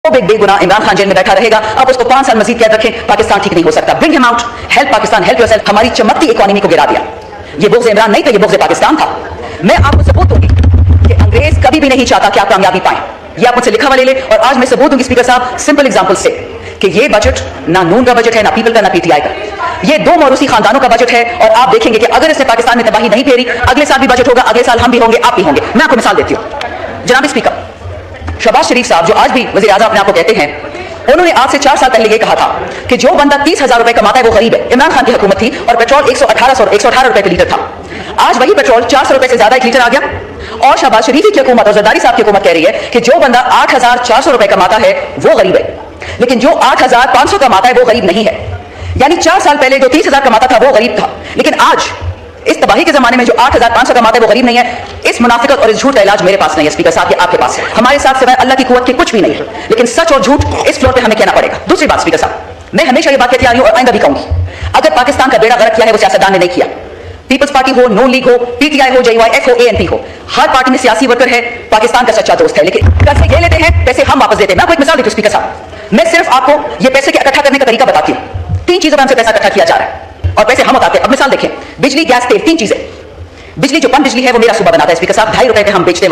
बेगुनाह इमरान खान जेल में बैठा रहेगा, अब उसको 5 साल मजीद कैद रखें, पाकिस्तान ठीक नहीं हो सकता। Bring him out, help Pakistan, help yourself. हमारी चमकती इकोनॉमी को गिरा दिया। ये बुग़्ज़ इमरान नहीं था, ये बुग़्ज़ पाकिस्तान था। मैं आपको सबूत दूंगी कि अंग्रेज कभी भी नहीं चाहता कि आप कामयाबी पाएं। ये आप मुझसे लिखा हुआ ले ले, और आज मैं सबूत दूंगी स्पीकर साहब सिंपल एग्जांपल से कि ये बजट ना नून का बजट है, ना पीपल का, ना पीटीआई का। ये दो मौरूसी खानदानों का बजट है, और आप देखेंगे कि अगर इसने पाकिस्तान में तबाही नहीं फेरी, अगले साल भी बजट होगा, अगले साल हम भी होंगे, आप भी होंगे। मैं आपको मिसाल देती हूँ। जनाब स्पीकर, शहबाज शरीफ साहब जो आज भी वज़ीर आज़म अपने आप को कहते हैं, उन्होंने आज से 4 साल पहले ये कहा था कि जो बंदा 30,000 रुपए कमाता है वो गरीब है। इमरान खान की हुकूमत थी और पेट्रोल 118 रुपए का लीटर था। आज वही पेट्रोल 400 रुपए से ज्यादा एक लीटर आ गया, और शहबाज शरीफ की हुकूमत और जरदारी साहब की हुकूमत कह रही है कि जो बंदा 8,400 रुपए कमाता है वो गरीब है, लेकिन जो 8,500 कमाता है वो गरीब नहीं है। यानी 4 साल पहले जो 30,000 कमाता था वो गरीब था, लेकिन आज इस तबाही के जमाने में जो 8,500 कमाते हैं वो गरीब नहीं है। इस मुनाफिकत और इस झूठ का इलाज मेरे पास नहीं है स्पीकर साहब, ये आपके पास है। हमारे साथ सिवाय अल्लाह की कुव्वत के कुछ भी नहीं है, लेकिन सच और झूठ इस फ्लोर पे हमें कहना पड़ेगा। दूसरी बात स्पीकर साहब, मैं हमेशा ये बात कहती आ रही हूं और आइंदा भी कहूंगी, अगर पाकिस्तान का बेड़ा गर्क किया है वो सियासतदान ने नहीं किया। पीपल्स पार्टी हो, नून लीग हो, पीटीआई हो, जेवाईएफ हो, एएनपी हो, हर पार्टी में सियासी वर्कर है, पाकिस्तान का सच्चा दोस्त है, लेकिन पैसे ये लेते हैं, पैसे हम वापस देते हैं। मैं आपको एक मिसाल देती हूं स्पीकर साहब, मैं सिर्फ आपको ये पैसे इकट्ठा करने का तरीका बताती हूं। 3 चीजों में हमसे पैसा इकट्ठा किया जा रहा है और पैसे हम उठाते हैं। अब मिसाल देखें, बिजली, गैस, तेल, 3 चीजें। बिजली जो पन बिजली है वो मेरा सूबा बनाता है स्पीकर साहब, 2.5 रुपए पे हम बेचते हैं।